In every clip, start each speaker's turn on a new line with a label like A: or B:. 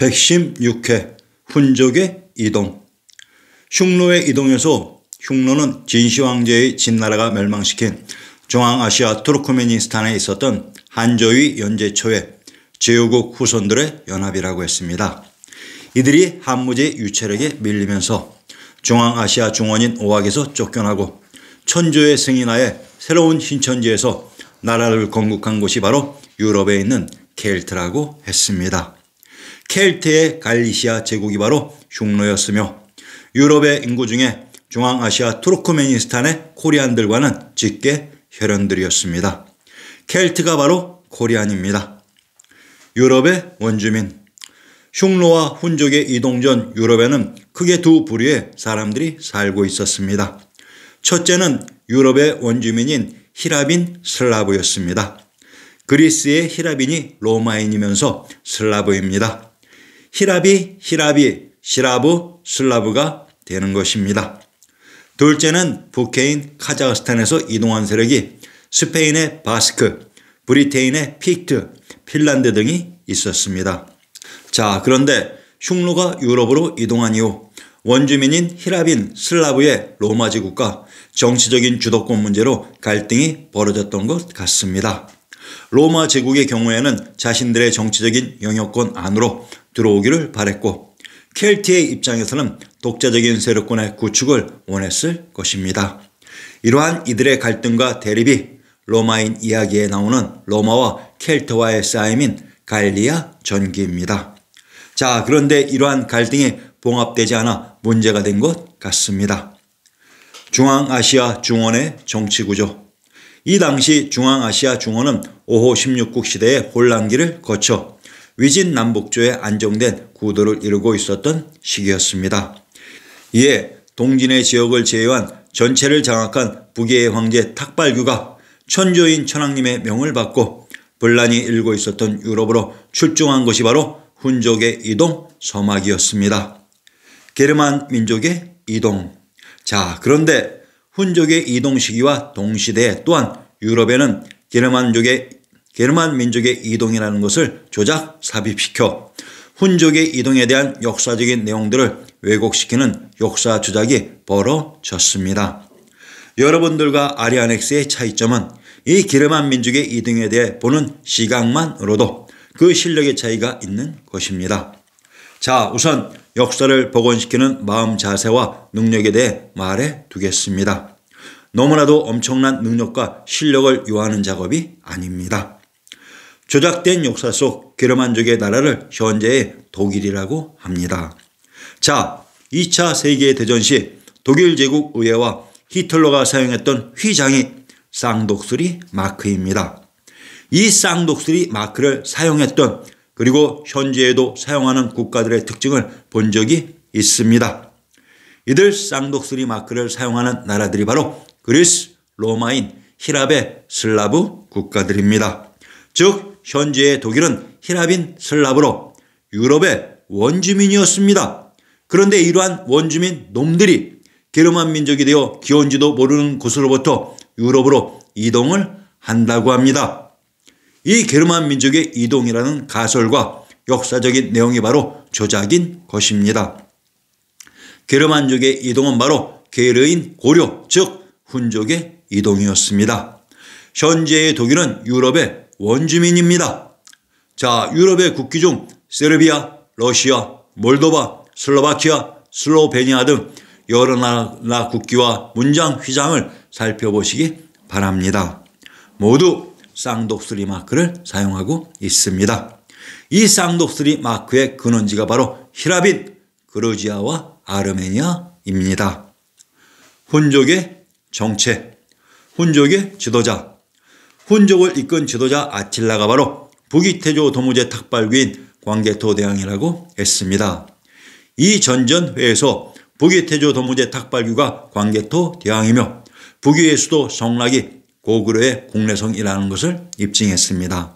A: 116회 훈족의 이동. 흉노의 이동에서 흉노는 진시황제의 진나라가 멸망시킨 중앙아시아 투르크메니스탄에 있었던 한조의 연제 초의 제후국 후손들의 연합이라고 했습니다. 이들이 한무제 유체력에 밀리면서 중앙아시아 중원인 오악에서 쫓겨나고 천조의 승인하에 새로운 신천지에서 나라를 건국한 곳이 바로 유럽에 있는 켈트라고 했습니다. 켈트의 갈리시아 제국이 바로 흉노였으며 유럽의 인구 중에 중앙아시아 투르크메니스탄의 코리안들과는 직계 혈연들이었습니다. 켈트가 바로 코리안입니다. 유럽의 원주민. 흉노와 훈족의 이동 전 유럽에는 크게 두 부류의 사람들이 살고 있었습니다. 첫째는 유럽의 원주민인 히라빈 슬라브였습니다. 그리스의 히라빈이 로마인이면서 슬라브입니다. 히라비, 시라브, 슬라브가 되는 것입니다. 둘째는 북해인 카자흐스탄에서 이동한 세력이 스페인의 바스크, 브리테인의 픽트, 핀란드 등이 있었습니다. 자, 그런데 흉노가 유럽으로 이동한 이후 원주민인 히라빈, 슬라브의 로마 제국과 정치적인 주도권 문제로 갈등이 벌어졌던 것 같습니다. 로마 제국의 경우에는 자신들의 정치적인 영역권 안으로 들어오기를 바랬고 켈트의 입장에서는 독자적인 세력권의 구축을 원했을 것입니다. 이러한 이들의 갈등과 대립이 로마인 이야기에 나오는 로마와 켈트와의 싸움인 갈리아 전기입니다. 자, 그런데 이러한 갈등이 봉합되지 않아 문제가 된 것 같습니다. 중앙아시아 중원의 정치구조. 이 당시 중앙아시아 중원은 5호 16국 시대의 혼란기를 거쳐 위진남북조의 안정된 구도를 이루고 있었던 시기였습니다. 이에 동진의 지역을 제외한 전체를 장악한 북의 황제 탁발규가 천조인 천황님의 명을 받고 분란이 일고 있었던 유럽으로 출중한 것이 바로 훈족의 이동 서막이었습니다. 게르만 민족의 이동. 자, 그런데 훈족의 이동 시기와 동시대에 또한 유럽에는 게르만 민족의 이동이라는 것을 조작 삽입시켜 훈족의 이동에 대한 역사적인 내용들을 왜곡시키는 역사 조작이 벌어졌습니다. 여러분들과 아리아넥스의 차이점은 이 게르만 민족의 이동에 대해 보는 시각만으로도 그 실력의 차이가 있는 것입니다. 자, 우선 역사를 복원시키는 마음 자세와 능력에 대해 말해 두겠습니다. 너무나도 엄청난 능력과 실력을 요하는 작업이 아닙니다. 조작된 역사 속 게르만족의 나라를 현재의 독일이라고 합니다. 자, 2차 세계대전 시 독일 제국 의회와 히틀러가 사용했던 휘장이 쌍독수리 마크입니다. 이 쌍독수리 마크를 사용했던 그리고 현재에도 사용하는 국가들의 특징을 본 적이 있습니다. 이들 쌍독수리 마크를 사용하는 나라들이 바로 그리스, 로마인, 히랍의 슬라브 국가들입니다. 즉 현재의 독일은 히랍인 슬라브로 유럽의 원주민이었습니다. 그런데 이러한 원주민 놈들이 게르만 민족이 되어 기원지도 모르는 곳으로부터 유럽으로 이동을 한다고 합니다. 이 게르만 민족의 이동이라는 가설과 역사적인 내용이 바로 조작인 것입니다. 게르만족의 이동은 바로 게르인 고려, 즉 훈족의 이동이었습니다. 현재의 독일은 유럽의 원주민입니다. 자, 유럽의 국기 중 세르비아, 러시아, 몰도바, 슬로바키아, 슬로베니아 등 여러 나라 국기와 문장 휘장을 살펴보시기 바랍니다. 모두 쌍독수리 마크를 사용하고 있습니다. 이 쌍독수리 마크의 근원지가 바로 히라빈, 그루지아와 아르메니아입니다. 훈족의 정체. 훈족의 지도자. 훈족을 이끈 지도자 아틸라가 바로 북이태조 도무제 탁발귀인 광개토 대왕이라고 했습니다. 이 전전회에서 북이태조 도무제 탁발귀가 광개토 대왕이며 북위의 수도 성락이 고구려의 국내성이라는 것을 입증했습니다.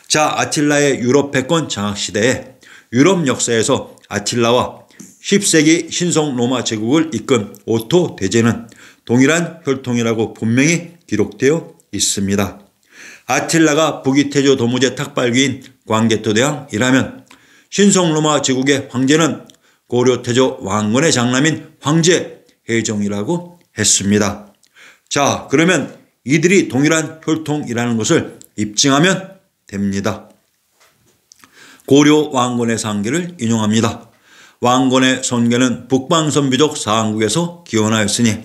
A: 자, 아틸라의 유럽 패권 장악 시대에 유럽 역사에서 아틸라와 10세기 신성 로마 제국을 이끈 오토 대제는 동일한 혈통이라고 분명히 기록되어 있습니다. 아틸라가 북이태조 도무제 탁발귀인 광개토 대왕이라면 신성로마 제국의 황제는 고려태조 왕건의 장남인 황제 해종이라고 했습니다. 자, 그러면 이들이 동일한 혈통이라는 것을 입증하면 됩니다. 고려 왕건의 상계를 인용합니다. 왕건의 선계는 북방선비족 사항국에서 기원하였으니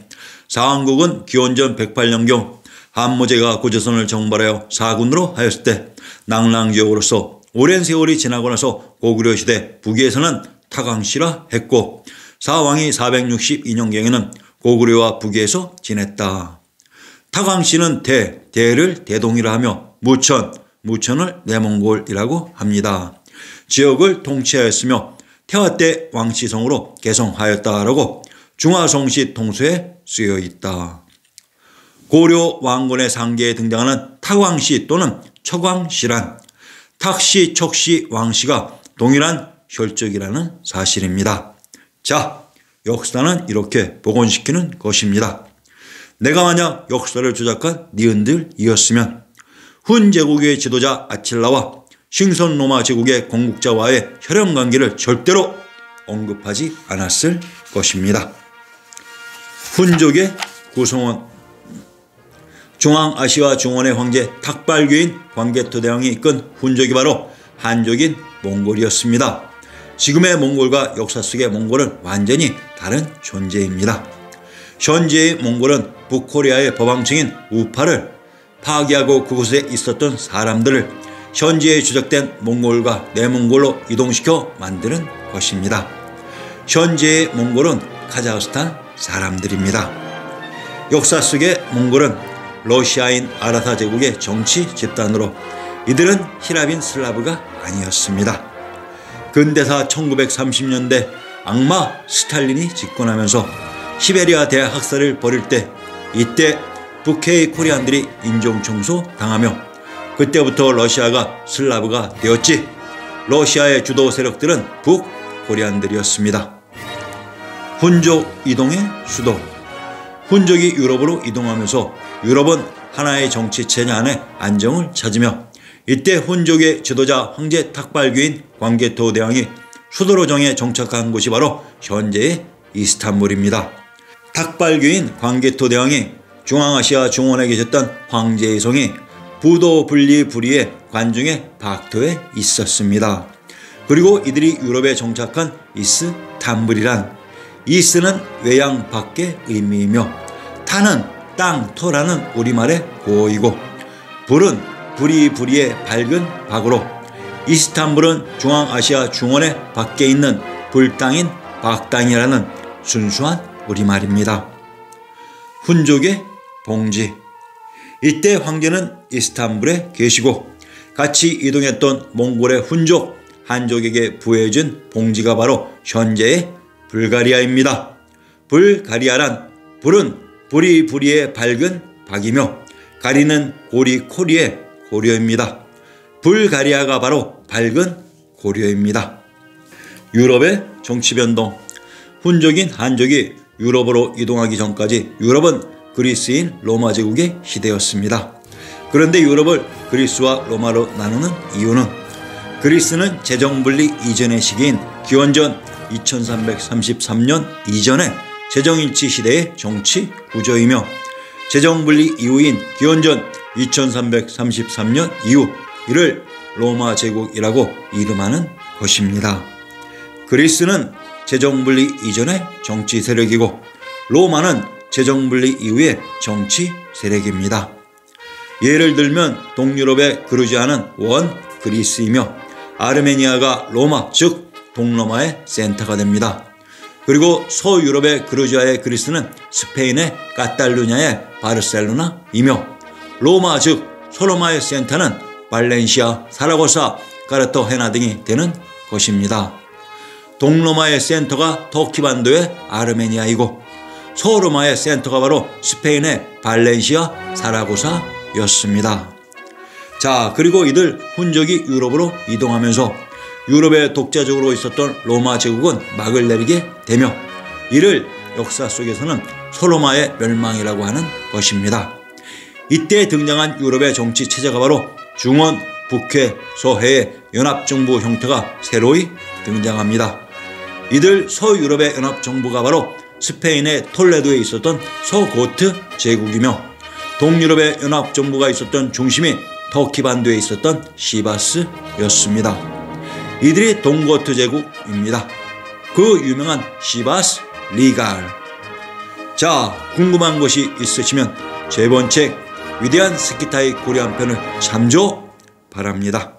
A: 사항국은 기원전 108년경 한무제가 고조선을 정벌하여 사군으로 하였을 때 낙랑지역으로서 오랜 세월이 지나고 나서 고구려 시대 북위에서는 타강씨라 했고 사왕이 462년경에는 고구려와 북위에서 지냈다. 타강씨는 대를 대동이라 하며 무천을 내몽골이라고 합니다. 지역을 통치하였으며 태화 때 왕씨성으로 개성하였다라고 중화성시 통수에 쓰여 있다. 고려 왕건의 상계에 등장하는 타광씨 또는 척왕씨란 탁씨, 척씨, 왕씨가 동일한 혈족이라는 사실입니다. 자, 역사는 이렇게 복원시키는 것입니다. 내가 만약 역사를 조작한 니은들이었으면 훈 제국의 지도자 아칠라와 싱선로마 제국의 건국자와의 혈연관계를 절대로 언급하지 않았을 것입니다. 훈족의 구성원 중앙아시아 중원의 황제 탁발교인 광개토대왕이 이끈 훈족이 바로 한족인 몽골이었습니다. 지금의 몽골과 역사 속의 몽골은 완전히 다른 존재입니다. 현재의 몽골은 북코리아의 법왕층인 우파를 파괴하고 그곳에 있었던 사람들을 현지에 주적된 몽골과 내몽골로 이동시켜 만드는 것입니다. 현재의 몽골은 카자흐스탄 사람들입니다. 역사 속의 몽골은 러시아인 아라타 제국의 정치 집단으로 이들은 히라빈 슬라브가 아니었습니다. 근대사 1930년대 악마 스탈린이 집권하면서 시베리아 대학살을 벌일 때 이때 북해의 코리안들이 인종청소 당하며 그때부터 러시아가 슬라브가 되었지 러시아의 주도 세력들은 북코리안들이었습니다. 훈족 이동의 수도 훈족이 유럽으로 이동하면서 유럽은 하나의 정치체제 안에 안정을 찾으며 이때 훈족의 지도자 황제 탁발교인 광개토 대왕이 수도로 정해 정착한 곳이 바로 현재의 이스탄불입니다. 탁발교인 광개토 대왕이 중앙아시아 중원에 계셨던 황제의 성이 부도 분리부리의 관중의 박토에 있었습니다. 그리고 이들이 유럽에 정착한 이스탄불이란 이스는 외양 밖의 의미이며 타는 땅, 터라는 우리말의 고어이고 불은 부리부리의 밝은 박으로 이스탄불은 중앙아시아 중원의 밖에 있는 불땅인 박땅이라는 순수한 우리말입니다. 훈족의 봉지 이때 황제는 이스탄불에 계시고 같이 이동했던 몽골의 훈족 한족에게 부해준 봉지가 바로 현재의 불가리아입니다. 불가리아란 불은 부리부리의 밝은 박이며 가리는 고리코리의 고려입니다. 불가리아가 바로 밝은 고려입니다. 유럽의 정치변동 훈족인 한족이 유럽으로 이동하기 전까지 유럽은 그리스인 로마 제국의 시대였습니다. 그런데 유럽을 그리스와 로마로 나누는 이유는 그리스는 재정분리 이전의 시기인 기원전 2333년 이전의 재정일치 시대의 정치 구조이며 재정분리 이후인 기원전 2333년 이후 이를 로마 제국이라고 이름하는 것입니다. 그리스는 재정분리 이전의 정치 세력이고 로마는 재정분리 이후의 정치 세력입니다. 예를 들면 동유럽의 그루지아는 원 그리스이며 아르메니아가 로마 즉 동로마의 센터가 됩니다. 그리고 서유럽의 그루지아의 그리스는 스페인의 카탈루냐의 바르셀로나이며 로마 즉 소로마의 센터는 발렌시아, 사라고사, 카르타헤나 등이 되는 것입니다. 동로마의 센터가 터키 반도의 아르메니아이고 서로마의 센터가 바로 스페인의 발렌시아, 사라고사였습니다. 자, 그리고 이들 훈족이 유럽으로 이동하면서 유럽에 독자적으로 있었던 로마 제국은 막을 내리게 되며 이를 역사 속에서는 소로마의 멸망이라고 하는 것입니다. 이때 등장한 유럽의 정치 체제가 바로 중원, 북해, 서해의 연합정부 형태가 새로이 등장합니다. 이들 서유럽의 연합정부가 바로 스페인의 톨레도에 있었던 서고트 제국이며 동유럽의 연합정부가 있었던 중심이 터키 반도에 있었던 시바스였습니다. 이들이 동고트 제국입니다. 그 유명한 시바스 리갈. 자, 궁금한 것이 있으시면 제 번 책 위대한 스키타의 고려 한 편을 참조 바랍니다.